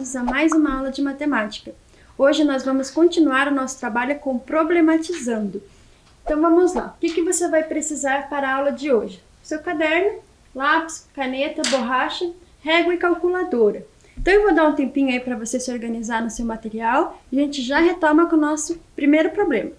bem-vindos a mais uma aula de matemática. Hoje nós vamos continuar o nosso trabalho com problematizando. Então vamos lá, o que você vai precisar para a aula de hoje? Seu caderno, lápis, caneta, borracha, régua e calculadora. Então eu vou dar um tempinho aí para você se organizar no seu material e a gente já retoma com o nosso primeiro problema.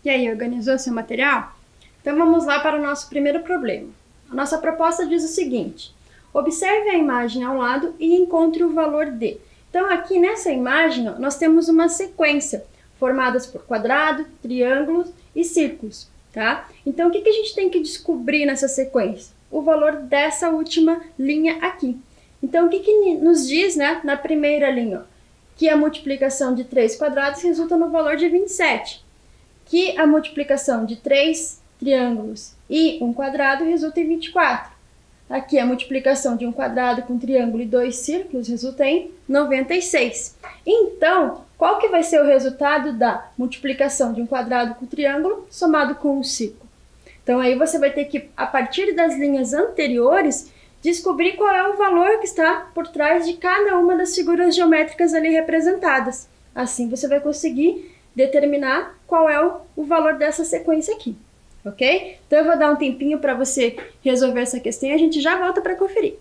E aí, organizou seu material? Então vamos lá para o nosso primeiro problema. A nossa proposta diz o seguinte: observe a imagem ao lado e encontre o valor de. Então aqui nessa imagem nós temos uma sequência formada por quadrado, triângulos e círculos, tá? Então o que a gente tem que descobrir nessa sequência? O valor dessa última linha aqui. Então o que nos diz, né, na primeira linha? Ó, que a multiplicação de 3 quadrados resulta no valor de 27. Que a multiplicação de 3 triângulos e um quadrado resulta em 24. Aqui a multiplicação de um quadrado com triângulo e 2 círculos resulta em 96. Então, qual que vai ser o resultado da multiplicação de um quadrado com triângulo somado com um círculo? Então aí você vai ter que, a partir das linhas anteriores, descobrir qual é o valor que está por trás de cada uma das figuras geométricas ali representadas. Assim você vai conseguir determinar qual é o valor dessa sequência aqui, ok? Então eu vou dar um tempinho para você resolver essa questão e a gente já volta para conferir.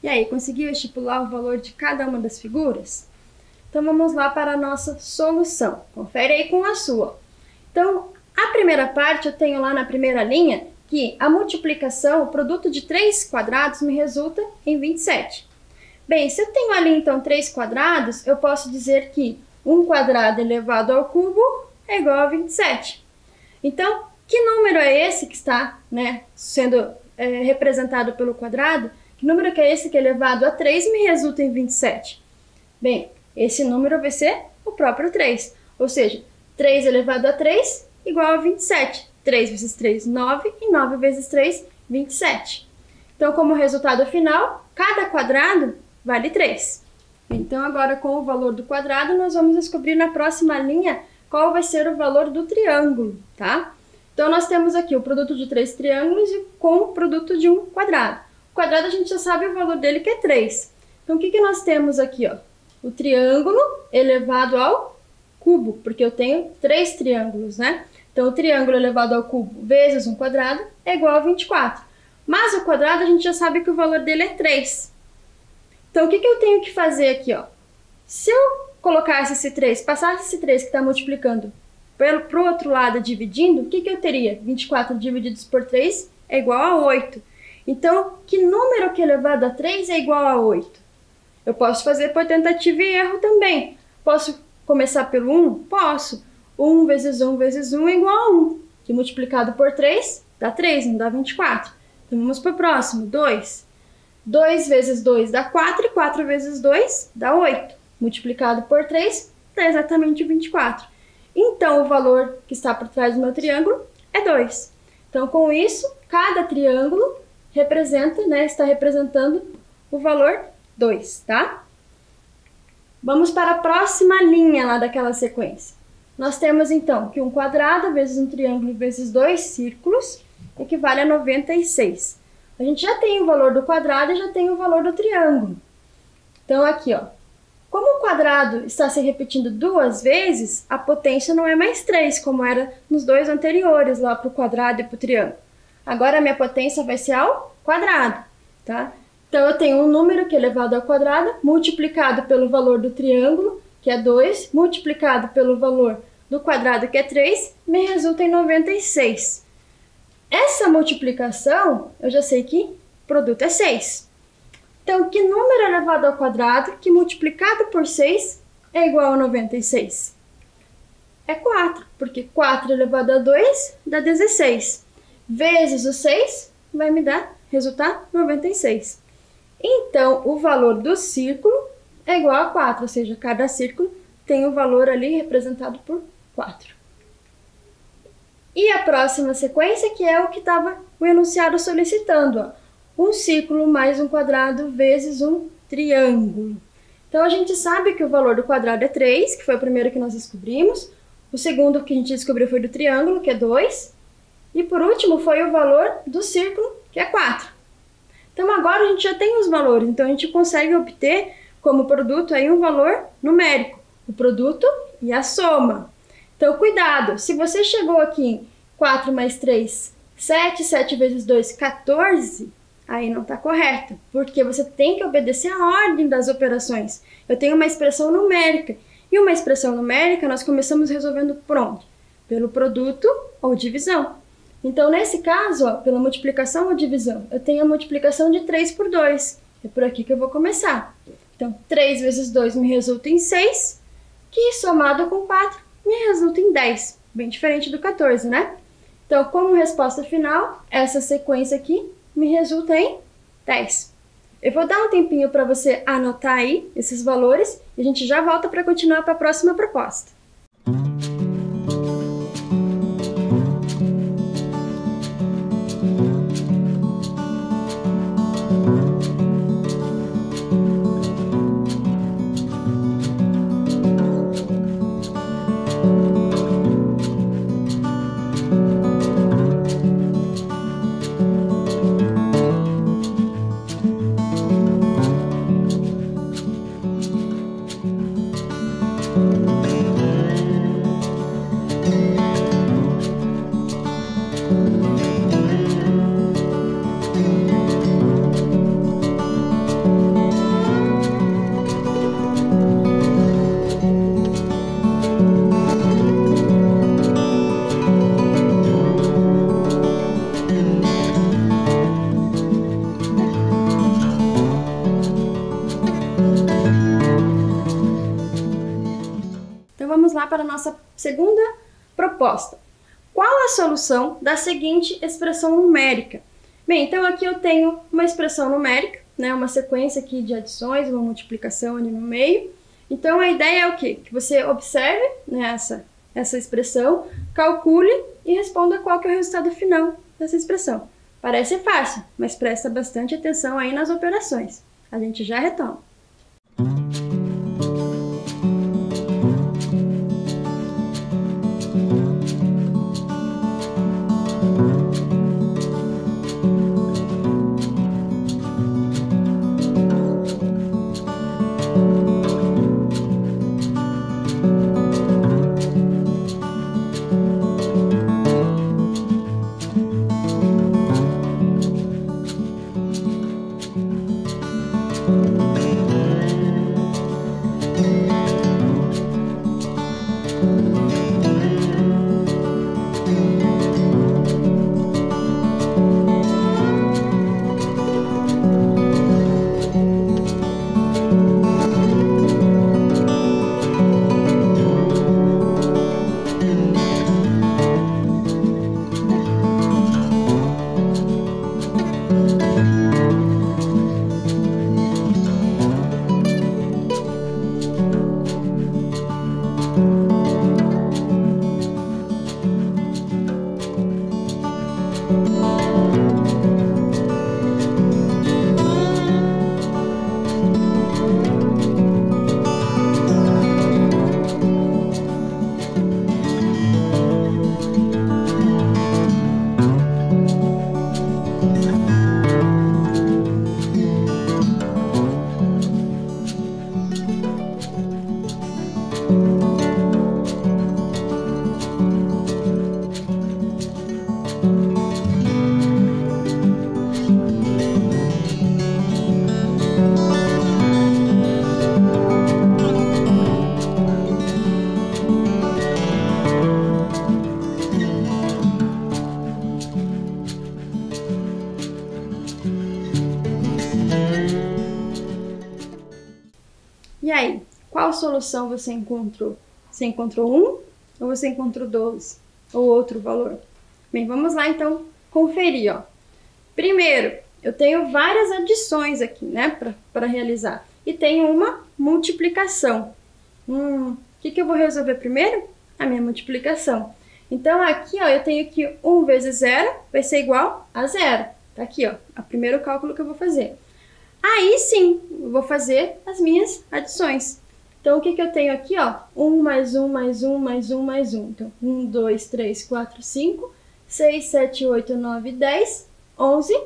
E aí, conseguiu estipular o valor de cada uma das figuras? Então, vamos lá para a nossa solução. Confere aí com a sua. Então, a primeira parte, eu tenho lá na primeira linha que a multiplicação, o produto de 3 quadrados, me resulta em 27. Bem, se eu tenho ali, então, 3 quadrados, eu posso dizer que 1 quadrado elevado ao cubo é igual a 27. Então, que número é esse que está, né, sendo representado pelo quadrado? Que número que é esse que elevado a 3 me resulta em 27? Bem, esse número vai ser o próprio 3. Ou seja, 3 elevado a 3 igual a 27. 3 vezes 3, 9. E 9 vezes 3, 27. Então, como resultado final, cada quadrado vale 3. Então, agora com o valor do quadrado, nós vamos descobrir na próxima linha qual vai ser o valor do triângulo, tá? Então, nós temos aqui o produto de 3 triângulos com o produto de um quadrado. O quadrado a gente já sabe o valor dele, que é 3. Então, o que nós temos aqui, ó? O triângulo elevado ao cubo, porque eu tenho 3 triângulos, né? Então, o triângulo elevado ao cubo vezes um quadrado é igual a 24. Mas o quadrado a gente já sabe que o valor dele é 3. Então, o que eu tenho que fazer aqui, ó? Se eu colocasse esse 3, passasse esse 3 que está multiplicando para o outro lado dividindo, o que eu teria? 24 divididos por 3 é igual a 8. Então, que número que elevado a 3 é igual a 8? Eu posso fazer por tentativa e erro também. Posso começar pelo 1? Posso. 1 vezes 1 vezes 1 é igual a 1, que multiplicado por 3 dá 3, não dá 24. Então, vamos para o próximo, 2. 2 vezes 2 dá 4, e 4 vezes 2 dá 8. Multiplicado por 3 dá exatamente 24. Então, o valor que está por trás do meu triângulo é 2. Então, com isso, cada triângulo representa, né, está representando o valor 2, tá? Vamos para a próxima linha lá daquela sequência. Nós temos, então, que um quadrado vezes um triângulo vezes 2 círculos equivale a 96. A gente já tem o valor do quadrado e já tem o valor do triângulo. Então, aqui, ó, como o quadrado está se repetindo 2 vezes, a potência não é mais 3, como era nos dois anteriores, lá para o quadrado e para o triângulo. Agora, a minha potência vai ser ao quadrado, tá? Então, eu tenho um número que é elevado ao quadrado, multiplicado pelo valor do triângulo, que é 2, multiplicado pelo valor do quadrado, que é 3, me resulta em 96. Essa multiplicação, eu já sei que o produto é 6. Então, que número elevado ao quadrado, que multiplicado por 6 é igual a 96? É 4, porque 4 elevado a 2 dá 16. Vezes o 6 vai me resultar 96. Então, o valor do círculo é igual a 4, ou seja, cada círculo tem um valor ali representado por 4. E a próxima sequência, que é o que estava o enunciado solicitando, ó. Um círculo mais um quadrado vezes um triângulo. Então, a gente sabe que o valor do quadrado é 3, que foi o primeiro que nós descobrimos. O segundo que a gente descobriu foi do triângulo, que é 2. E por último foi o valor do círculo, que é 4. Então, agora a gente já tem os valores. Então, a gente consegue obter como produto aí um valor numérico. O produto e a soma. Então, cuidado. Se você chegou aqui em 4 mais 3, 7. 7 vezes 2, 14. Aí não está correto. Porque você tem que obedecer a ordem das operações. Eu tenho uma expressão numérica. E uma expressão numérica nós começamos resolvendo por onde? Pelo produto ou divisão. Então, nesse caso, ó, pela multiplicação ou divisão, eu tenho a multiplicação de 3 por 2. É por aqui que eu vou começar. Então, 3 vezes 2 me resulta em 6, que somado com 4 me resulta em 10. Bem diferente do 14, né? Então, como resposta final, essa sequência aqui me resulta em 10. Eu vou dar um tempinho para você anotar aí esses valores e a gente já volta para continuar para a próxima proposta. lá para a nossa segunda proposta. Qual a solução da seguinte expressão numérica? Bem, então aqui eu tenho uma expressão numérica, né, uma sequência aqui de adições, uma multiplicação ali no meio. Então a ideia é o quê? Que você observe, né, essa expressão, calcule e responda qual que é o resultado final dessa expressão. Parece fácil, mas presta bastante atenção aí nas operações. A gente já retoma. E aí, qual solução você encontrou? Você encontrou 1 ou você encontrou 12? Ou outro valor? Bem, vamos lá então conferir, ó. Primeiro, eu tenho várias adições aqui, né, para realizar. E tenho uma multiplicação. O que eu vou resolver primeiro? A minha multiplicação. Então aqui, ó, eu tenho que 1 vezes 0 vai ser igual a 0. Tá aqui, ó, o primeiro cálculo que eu vou fazer. Aí sim, eu vou fazer as minhas adições. Então, o que eu tenho aqui, ó? 1 mais 1 mais 1 mais 1 mais 1. Então, 1, 2, 3, 4, 5, 6, 7, 8, 9, 10, 11,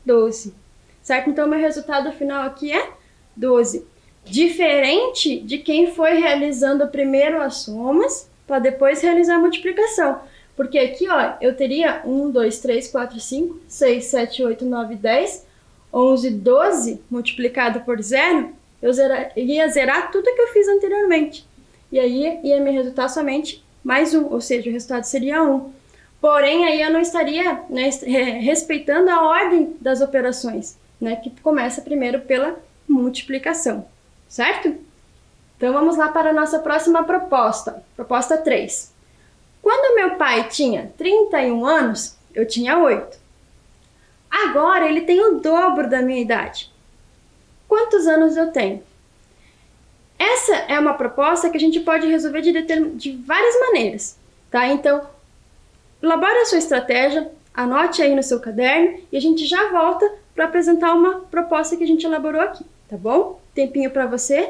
12. Certo? Então, meu resultado final aqui é 12. Diferente de quem foi realizando primeiro as somas, para depois realizar a multiplicação. Porque aqui, ó, eu teria 1, 2, 3, 4, 5, 6, 7, 8, 9, 10, 11, 12 multiplicado por 0, eu iria zerar tudo que eu fiz anteriormente. E aí ia me resultar somente mais 1, ou seja, o resultado seria 1. Porém, aí eu não estaria, né, respeitando a ordem das operações, né, que começa primeiro pela multiplicação, certo? Então vamos lá para a nossa próxima proposta, proposta 3. Quando meu pai tinha 31 anos, eu tinha 8. Agora ele tem o dobro da minha idade. Quantos anos eu tenho? Essa é uma proposta que a gente pode resolver de várias maneiras, tá? Então, elabore a sua estratégia, anote aí no seu caderno e a gente já volta para apresentar uma proposta que a gente elaborou aqui, tá bom? Tempinho para você.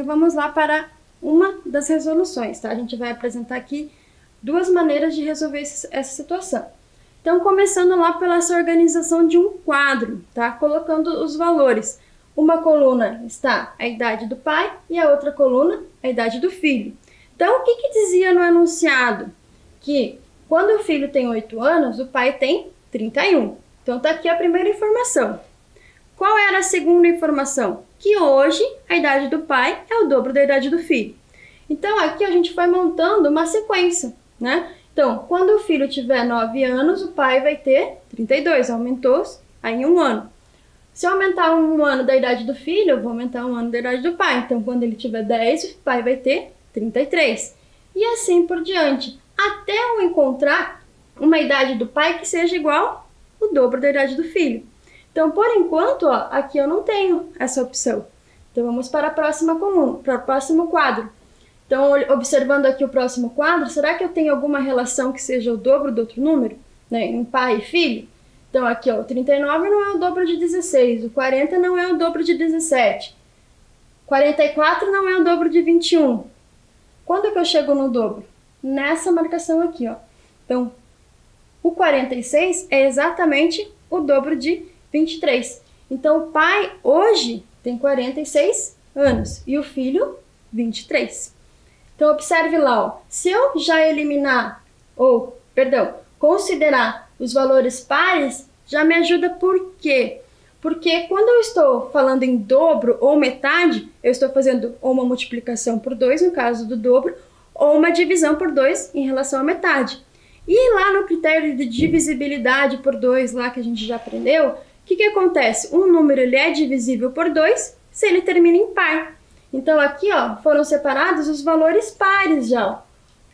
Então vamos lá para uma das resoluções, tá? A gente vai apresentar aqui duas maneiras de resolver essa situação. Então, começando lá pela essa organização de um quadro, tá? Colocando os valores. Uma coluna está a idade do pai e a outra coluna a idade do filho. Então, o que que dizia no enunciado? Que quando o filho tem 8 anos, o pai tem 31. Então, tá aqui a primeira informação. Qual era a segunda informação? Que hoje a idade do pai é o dobro da idade do filho. Então, aqui a gente vai montando uma sequência, né? Então, quando o filho tiver 9 anos, o pai vai ter 32, aumentou aí em um ano. Se eu aumentar um ano da idade do filho, eu vou aumentar um ano da idade do pai. Então, quando ele tiver 10, o pai vai ter 33. E assim por diante, até eu encontrar uma idade do pai que seja igual ao dobro da idade do filho. Então, por enquanto, ó, aqui eu não tenho essa opção. Então, vamos para a próxima coluna, para o próximo quadro. Então, observando aqui o próximo quadro, será que eu tenho alguma relação que seja o dobro do outro número, né, em pai e filho? Então, aqui, ó, o 39 não é o dobro de 16, o 40 não é o dobro de 17, 44 não é o dobro de 21. Quando que eu chego no dobro? Nessa marcação aqui, ó. Então, o 46 é exatamente o dobro de 23. Então, o pai hoje tem 46 anos e o filho 23. Então, observe lá, ó, se eu já eliminar, considerar os valores pares, já me ajuda por quê? Porque quando eu estou falando em dobro ou metade, eu estou fazendo ou uma multiplicação por 2, no caso do dobro, ou uma divisão por 2 em relação à metade. E lá no critério de divisibilidade por 2, lá que a gente já aprendeu, o que que acontece? Um número ele é divisível por 2 se ele termina em par. Então, aqui, ó, foram separados os valores pares já, ó.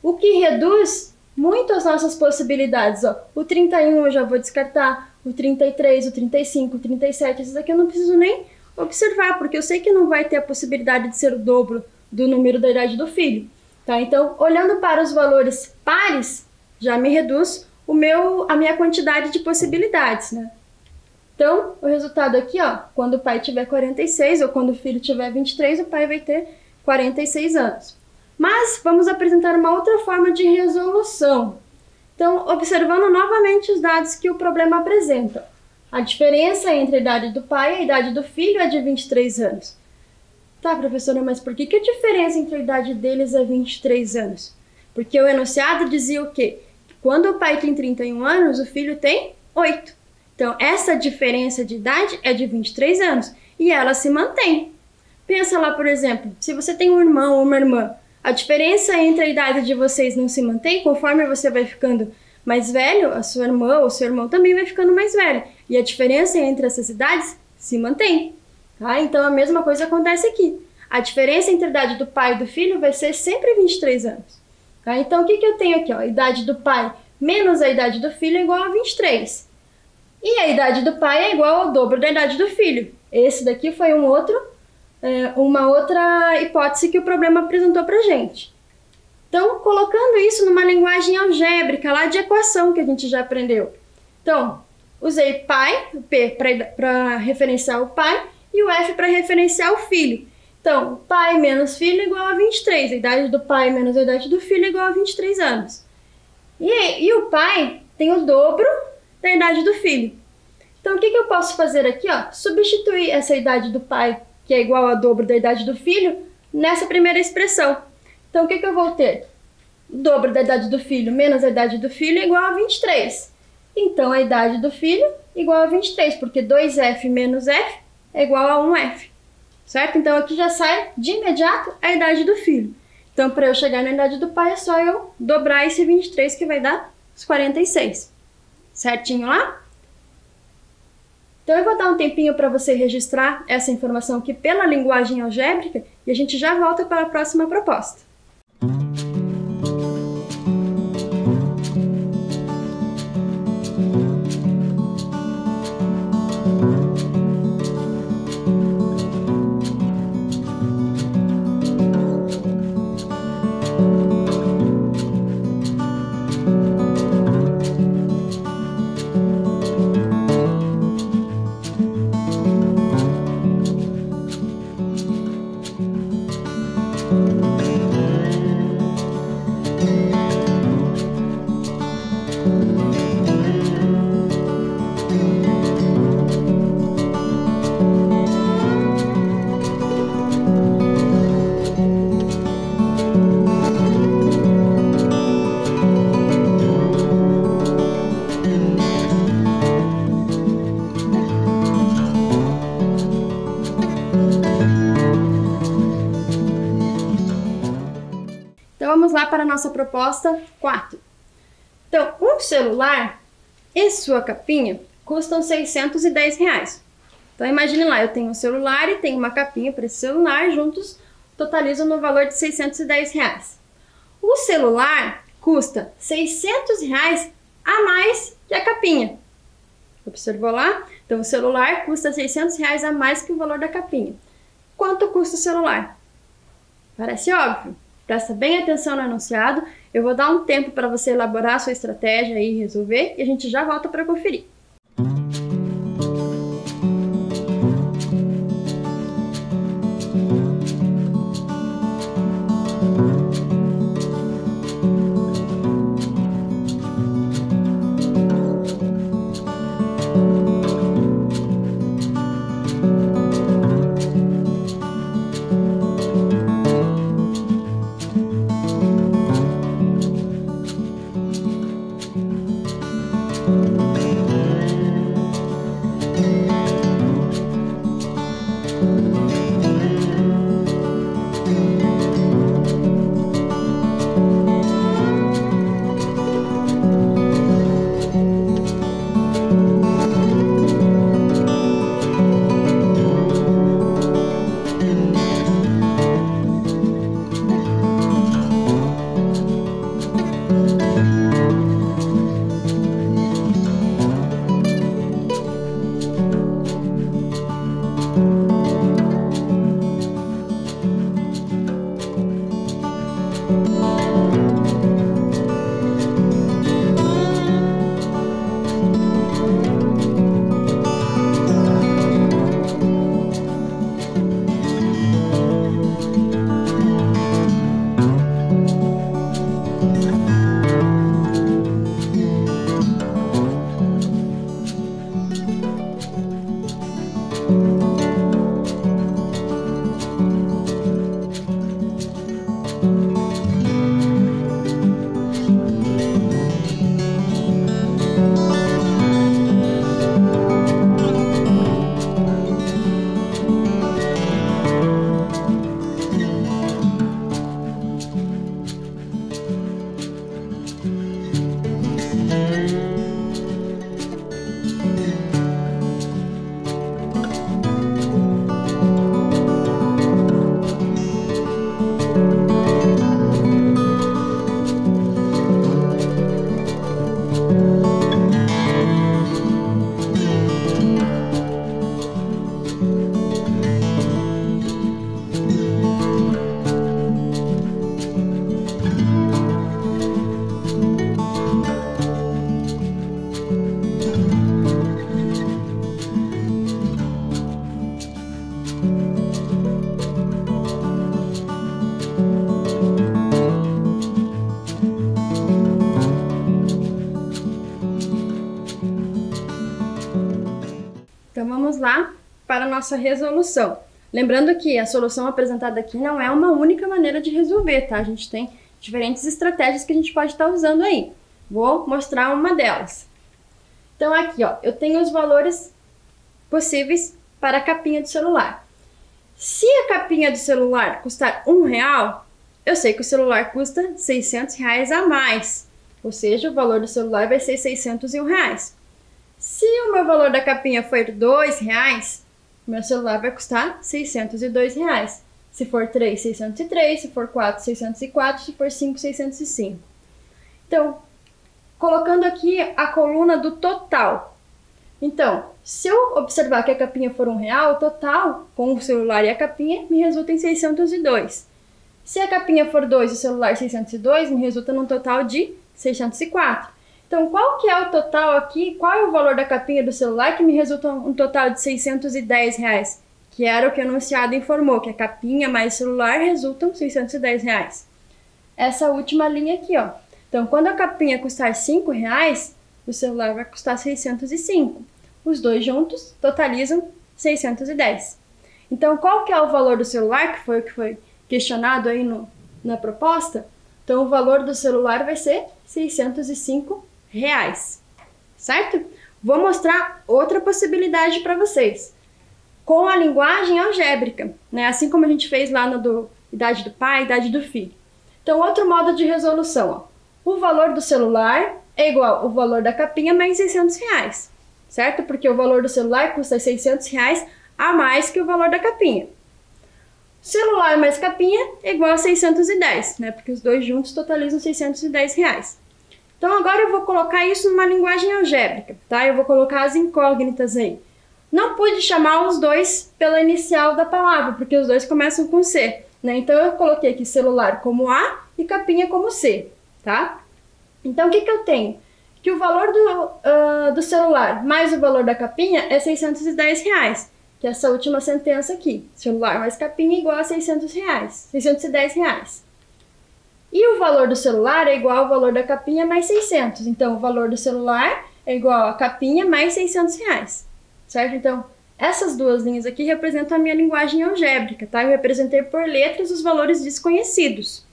O que reduz muito as nossas possibilidades, ó. O 31 eu já vou descartar, o 33, o 35, o 37, esses aqui eu não preciso nem observar, porque eu sei que não vai ter a possibilidade de ser o dobro do número da idade do filho. Tá? Então, olhando para os valores pares, já me reduz a minha quantidade de possibilidades, né? Então, o resultado aqui, ó, quando o pai tiver 46 ou quando o filho tiver 23, o pai vai ter 46 anos. Mas vamos apresentar uma outra forma de resolução. Então, observando novamente os dados que o problema apresenta. A diferença entre a idade do pai e a idade do filho é de 23 anos. Tá, professora, mas por que a diferença entre a idade deles é 23 anos? Porque o enunciado dizia o quê? Quando o pai tem 31 anos, o filho tem 8. Então, essa diferença de idade é de 23 anos e ela se mantém. Pensa lá, por exemplo, se você tem um irmão ou uma irmã, a diferença entre a idade de vocês não se mantém conforme você vai ficando mais velho, a sua irmã ou seu irmão também vai ficando mais velho. E a diferença entre essas idades se mantém. Tá? Então, a mesma coisa acontece aqui. A diferença entre a idade do pai e do filho vai ser sempre 23 anos. Tá? Então, o que eu tenho aqui? Ó? A idade do pai menos a idade do filho é igual a 23. E a idade do pai é igual ao dobro da idade do filho. Esse daqui foi uma outra hipótese que o problema apresentou para a gente. Então, colocando isso numa linguagem algébrica, lá de equação que a gente já aprendeu. Então, usei pai, o P para referenciar o pai e o F para referenciar o filho. Então, pai menos filho é igual a 23. A idade do pai menos a idade do filho é igual a 23 anos. E o pai tem o dobro da idade do filho. Então, o que eu posso fazer aqui? Ó? Substituir essa idade do pai, que é igual ao dobro da idade do filho, nessa primeira expressão. Então, o que eu vou ter? O dobro da idade do filho menos a idade do filho é igual a 23. Então, a idade do filho é igual a 23, porque 2F menos F é igual a 1F. Certo? Então, aqui já sai de imediato a idade do filho. Então, para eu chegar na idade do pai, é só eu dobrar esse 23, que vai dar os 46. Certinho lá? Então, eu vou dar um tempinho para você registrar essa informação aqui pela linguagem algébrica e a gente já volta para a próxima proposta. Vamos lá para a nossa proposta 4. Então, um celular e sua capinha custam R$610. Então, imagine lá, eu tenho um celular e tenho uma capinha para esse celular, juntos totalizam no valor de R$610. O celular custa R$600 a mais que a capinha. Observou lá? Então, o celular custa R$600 a mais que o valor da capinha. Quanto custa o celular? Parece óbvio. Presta bem atenção no enunciado, eu vou dar um tempo para você elaborar a sua estratégia e resolver, e a gente já volta para conferir. Então vamos lá para a nossa resolução. Lembrando que a solução apresentada aqui não é uma única maneira de resolver, tá? A gente tem diferentes estratégias que a gente pode estar usando aí. Vou mostrar uma delas. Então aqui, ó, eu tenho os valores possíveis para a capinha do celular. Se a capinha do celular custar R$1, eu sei que o celular custa R$600 a mais. Ou seja, o valor do celular vai ser R$601. Se o meu valor da capinha for R$2, meu celular vai custar R$602. Se for 3, 603. Se for 4, 604. Se for 5, 605. Então, colocando aqui a coluna do total. Então, se eu observar que a capinha for R$1, o total com o celular e a capinha me resulta em 602. Se a capinha for 2 e o celular 602, me resulta num total de 604. Então, qual que é o total aqui? Qual é o valor da capinha do celular que me resulta um total de R$610? Que era o que o enunciado informou, que a capinha mais o celular resultam R$610. Essa última linha aqui, ó. Então, quando a capinha custar R$5, o celular vai custar 605. Os dois juntos totalizam 610. Então, qual que é o valor do celular, que foi o que foi questionado aí na proposta? Então, o valor do celular vai ser R$605, certo? Vou mostrar outra possibilidade para vocês, com a linguagem algébrica, né? Assim como a gente fez lá no idade do pai, idade do filho. Então, outro modo de resolução, ó. O valor do celular é igual ao valor da capinha mais R$600, certo? Porque o valor do celular custa R$600 a mais que o valor da capinha. Celular mais capinha é igual a 610, né? Porque os dois juntos totalizam R$610. Então agora eu vou colocar isso numa linguagem algébrica, tá? Eu vou colocar as incógnitas aí. Não pude chamar os dois pela inicial da palavra, porque os dois começam com C, né? Então eu coloquei aqui celular como A e capinha como C, tá? Então o que eu tenho? Que o valor do celular mais o valor da capinha é R$610. Que é essa última sentença aqui. Celular mais capinha igual a R$610. E o valor do celular é igual ao valor da capinha mais 600. Então, o valor do celular é igual a capinha mais R$600. Certo? Então, essas duas linhas aqui representam a minha linguagem algébrica, tá? Eu representei por letras os valores desconhecidos.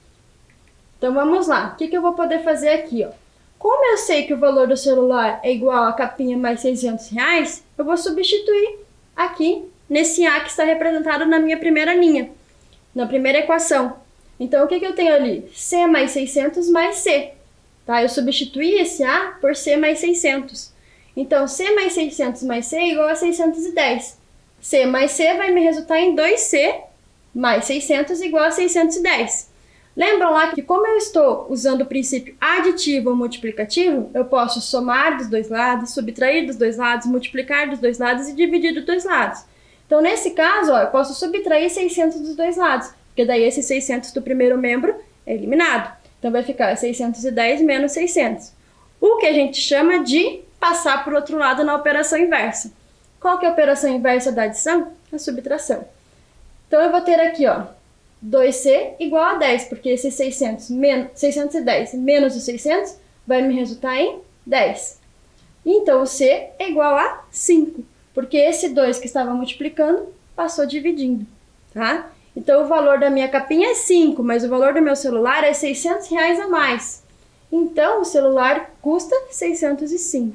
Então, vamos lá. O que eu vou poder fazer aqui, ó? Como eu sei que o valor do celular é igual a capinha mais R$600, eu vou substituir aqui nesse A que está representado na minha primeira linha, na primeira equação. Então, o que eu tenho ali? C mais 600 mais C. Tá? Eu substituí esse A por C mais 600. Então, C mais 600 mais C é igual a 610. C mais C vai me resultar em 2C mais 600 igual a 610. Lembram lá que como eu estou usando o princípio aditivo ou multiplicativo, eu posso somar dos dois lados, subtrair dos dois lados, multiplicar dos dois lados e dividir dos dois lados. Então, nesse caso, ó, eu posso subtrair 600 dos dois lados, porque daí esse 600 do primeiro membro é eliminado. Então, vai ficar 610 menos 600. O que a gente chama de passar para o outro lado na operação inversa. Qual que é a operação inversa da adição? A subtração. Então, eu vou ter aqui, ó, 2C igual a 10, porque esse 610 menos o 600 vai me resultar em 10. Então, o C é igual a 5, porque esse 2 que estava multiplicando passou dividindo, tá? Então, o valor da minha capinha é 5, mas o valor do meu celular é R$600 a mais. Então, o celular custa 605,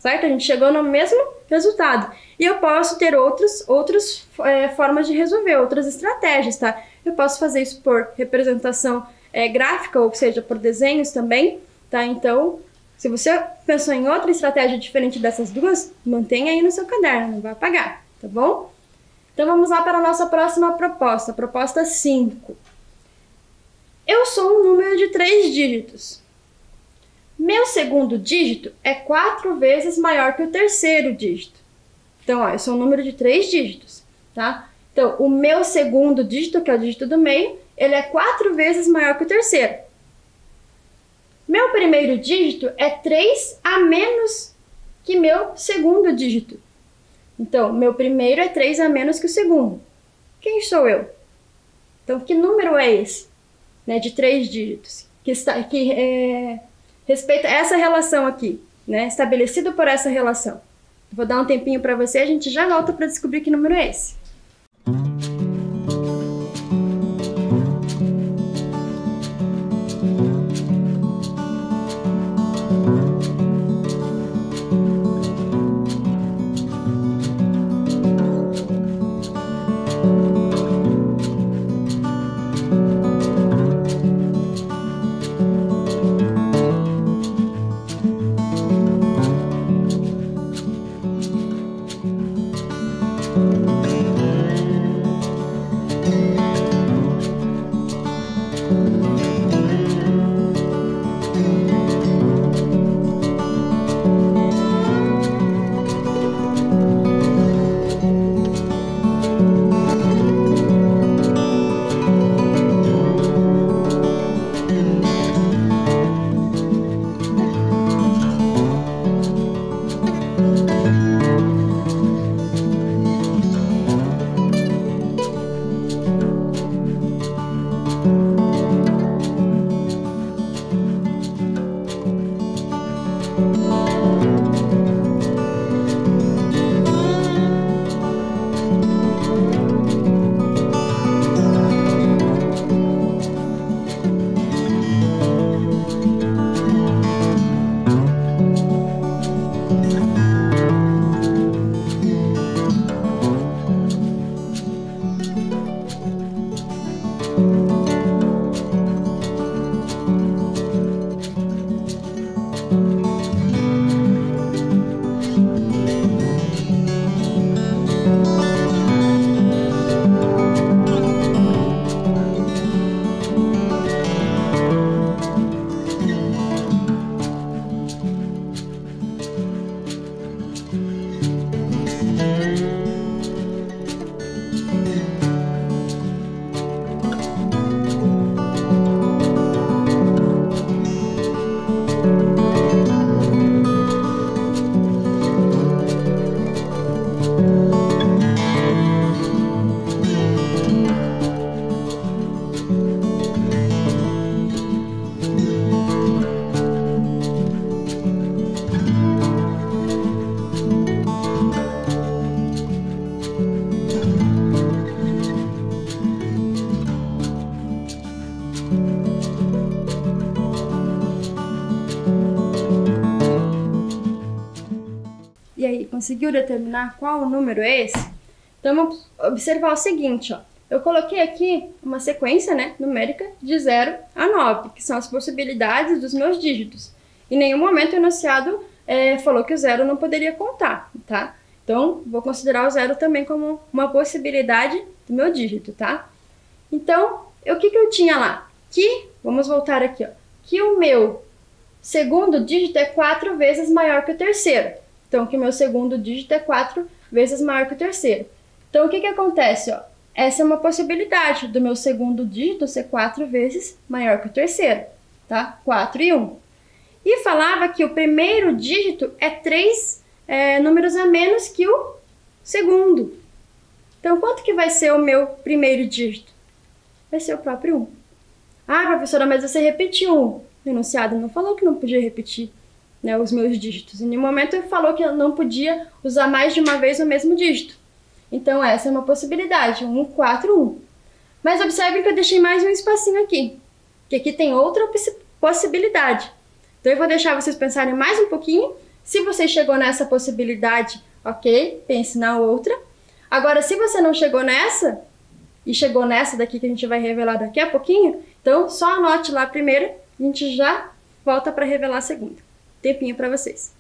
certo? A gente chegou no mesmo resultado. E eu posso ter outras formas de resolver, outras estratégias, tá? Eu posso fazer isso por representação gráfica, ou seja, por desenhos também, tá? Então, se você pensou em outra estratégia diferente dessas duas, mantenha aí no seu caderno, não vai apagar, tá bom? Então, vamos lá para a nossa próxima proposta, a proposta 5. Eu sou um número de 3 dígitos. Meu segundo dígito é 4 vezes maior que o terceiro dígito. Então, ó, eu sou um número de 3 dígitos, tá? Então, o meu segundo dígito, que é o dígito do meio, ele é 4 vezes maior que o terceiro. Meu primeiro dígito é 3 a menos que meu segundo dígito. Então, meu primeiro é 3 a menos que o segundo. Quem sou eu? Então, que número é esse? Né, de 3 dígitos. Que respeita essa relação aqui, né? Estabelecido por essa relação. Vou dar um tempinho para você, a gente já volta para descobrir que número é esse. E aí, conseguiu determinar qual número é esse? Então vamos observar o seguinte, ó. Eu coloquei aqui uma sequência, né, numérica de 0 a 9, que são as possibilidades dos meus dígitos. Em nenhum momento o enunciado falou que o 0 não poderia contar, tá? Então, vou considerar o 0 também como uma possibilidade do meu dígito, tá? Então, o que eu tinha lá? Vamos voltar aqui, ó. Que o meu segundo dígito é 4 vezes maior que o terceiro. Então, que o meu segundo dígito é 4 vezes maior que o terceiro. Então, o que acontece, ó? Essa é uma possibilidade do meu segundo dígito ser 4 vezes maior que o terceiro, tá? 4 e 1. E falava que o primeiro dígito é 3 números a menos que o segundo. Então, quanto que vai ser o meu primeiro dígito? Vai ser o próprio 1. Ah, professora, mas você repetiu 1. O enunciado não falou que não podia repetir, né, os meus dígitos. Em nenhum momento ele falou que eu não podia usar mais de uma vez o mesmo dígito. Então, essa é uma possibilidade. 1, 4, 1. Mas observe que eu deixei mais um espacinho aqui. Que aqui tem outra possibilidade. Então, eu vou deixar vocês pensarem mais um pouquinho. Se você chegou nessa possibilidade, ok, pense na outra. Agora, se você não chegou nessa, e chegou nessa daqui que a gente vai revelar daqui a pouquinho, então só anote lá a primeira, a gente já volta para revelar a segunda. Tempinho para vocês.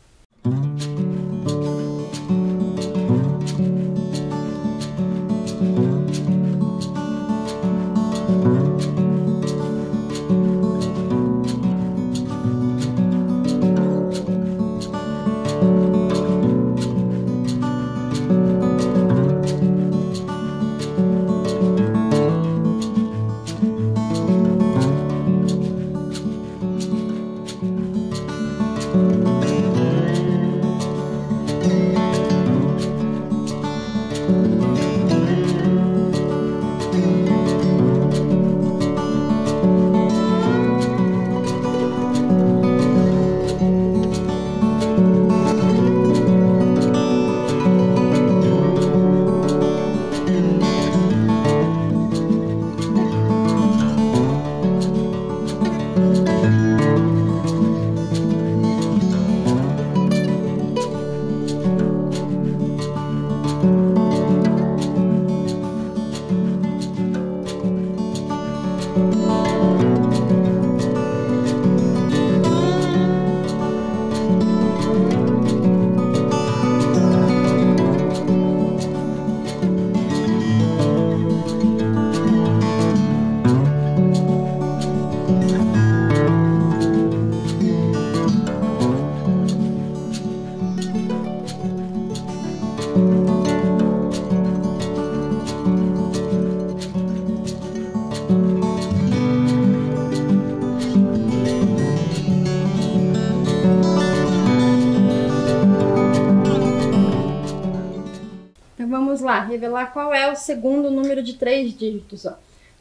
Vamos lá, revelar qual é o segundo número de 3 dígitos. Ó.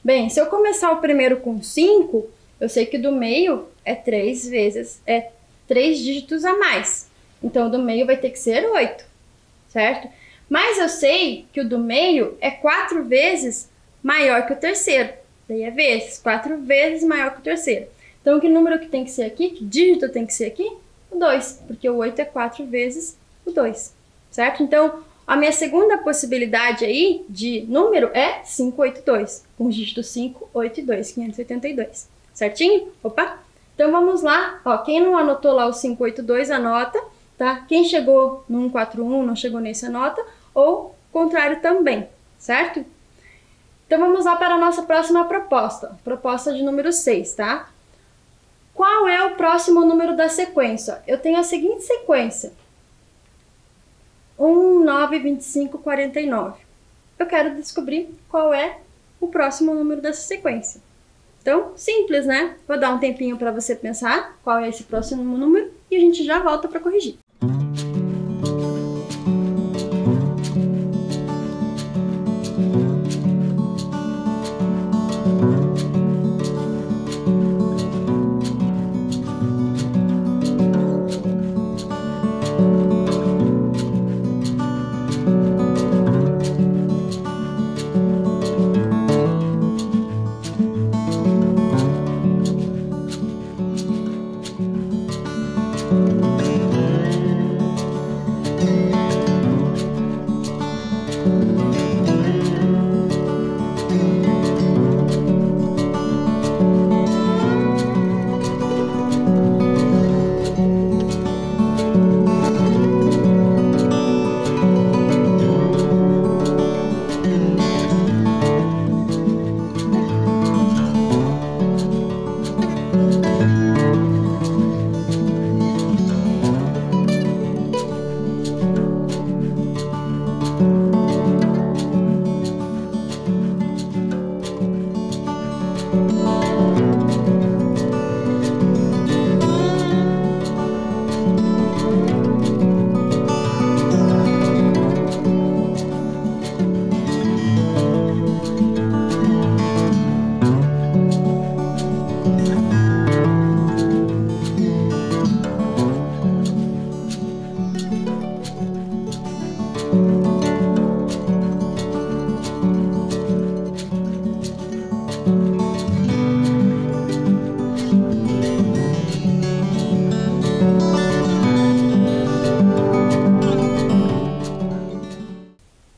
Bem, se eu começar o primeiro com 5, eu sei que o do meio é 3 dígitos a mais. Então, o do meio vai ter que ser 8, certo? Mas eu sei que o do meio é 4 vezes maior que o terceiro. Daí é vezes, 4 vezes maior que o terceiro. Então, que número que tem que ser aqui? Que dígito tem que ser aqui? O 2, porque o 8 é 4 vezes o 2, certo? Então, a minha segunda possibilidade aí de número é 582, com os dígitos 5, 8 e 2, 582, certinho? Opa! Então vamos lá, ó, quem não anotou lá o 582, anota, tá? Quem chegou no 141, não chegou nesse, anota, ou contrário também, certo? Então vamos lá para a nossa próxima proposta, proposta de número 6, tá? Qual é o próximo número da sequência? Eu tenho a seguinte sequência. 1, 9, 25, 49. Eu quero descobrir qual é o próximo número dessa sequência. Então, simples, né? Vou dar um tempinho para você pensar qual é esse próximo número e a gente já volta para corrigir.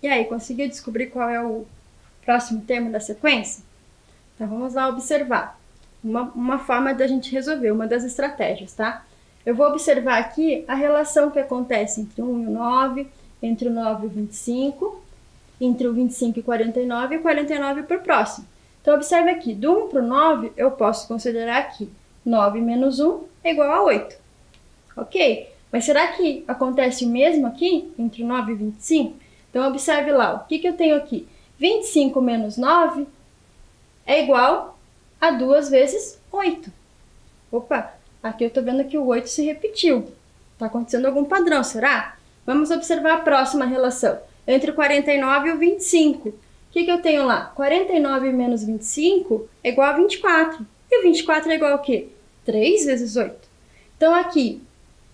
E aí, conseguiu descobrir qual é o próximo termo da sequência? Então, vamos lá observar. Uma forma da gente resolver, uma das estratégias, tá? Eu vou observar aqui a relação que acontece entre 1 e o 9, entre o 9 e o 25, entre o 25 e 49 e o 49 para o próximo. Então, observe aqui, do 1 para o 9, eu posso considerar que 9 menos 1 é igual a 8. Ok? Mas será que acontece o mesmo aqui, entre o 9 e o 25? Então, observe lá, o que eu tenho aqui? 25 menos 9 é igual a 2 vezes 8. Opa, aqui eu estou vendo que o 8 se repetiu. Está acontecendo algum padrão, será? Vamos observar a próxima relação, entre o 49 e o 25. O que eu tenho lá? 49 menos 25 é igual a 24. E o 24 é igual a quê? 3 vezes 8. Então, aqui,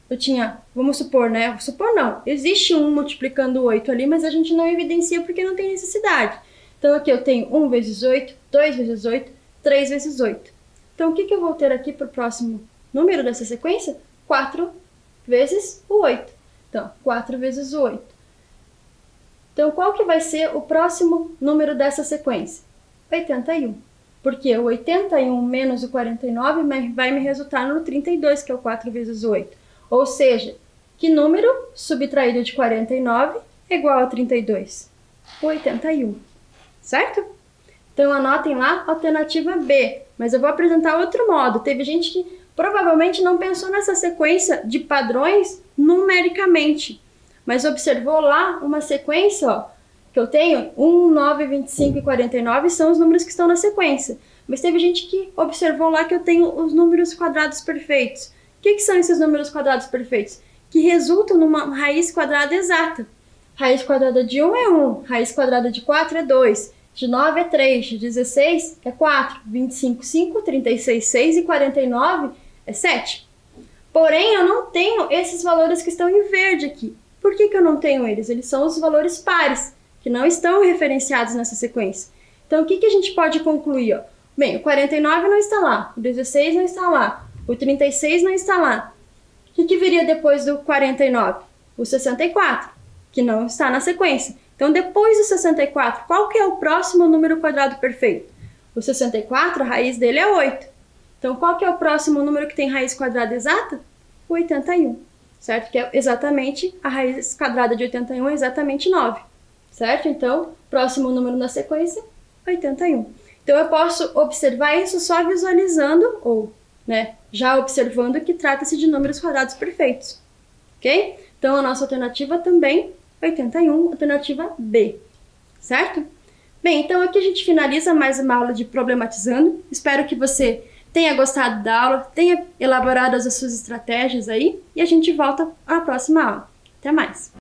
eu tinha, vamos supor, né? Supor não, existe 1 multiplicando 8 ali, mas a gente não evidencia porque não tem necessidade. Então, aqui eu tenho 1 vezes 8, 2 vezes 8, 3 vezes 8. Então, o que eu vou ter aqui para o próximo número dessa sequência? 4 vezes o 8. Então, 4 vezes o 8. Então, qual que vai ser o próximo número dessa sequência? 81. Porque o 81 menos o 49 vai me resultar no 32, que é o 4 vezes o 8. Ou seja, que número subtraído de 49 é igual a 32? 81, certo? Então, anotem lá a alternativa B, mas eu vou apresentar outro modo. Teve gente que provavelmente não pensou nessa sequência de padrões numericamente. mas observou lá uma sequência, ó, que eu tenho 1, 9, 25 e 49 são os números que estão na sequência. Mas teve gente que observou lá que eu tenho os números quadrados perfeitos. O que são esses números quadrados perfeitos? Que resultam numa raiz quadrada exata. Raiz quadrada de 1 é 1, raiz quadrada de 4 é 2, de 9 é 3, de 16 é 4, 25, 5, 36, 6 e 49 é 7. Porém, eu não tenho esses valores que estão em verde aqui. Por que eu não tenho eles? Eles são os valores pares, que não estão referenciados nessa sequência. Então, o que a gente pode concluir? Ó? Bem, o 49 não está lá, o 16 não está lá, o 36 não está lá. O que viria depois do 49? O 64, que não está na sequência. Então, depois do 64, qual que é o próximo número quadrado perfeito? O 64, a raiz dele é 8. Então, qual que é o próximo número que tem raiz quadrada exata? O 81, certo? Que é exatamente, a raiz quadrada de 81 é exatamente 9, certo? Então, próximo número na sequência, 81. Então, eu posso observar isso só visualizando, ou, né, já observando que trata-se de números quadrados perfeitos, ok? Então, a nossa alternativa também, 81, alternativa B, certo? Bem, então aqui a gente finaliza mais uma aula de Problematizando. Espero que você tenha gostado da aula, tenha elaborado as suas estratégias aí, e a gente volta à próxima aula. Até mais!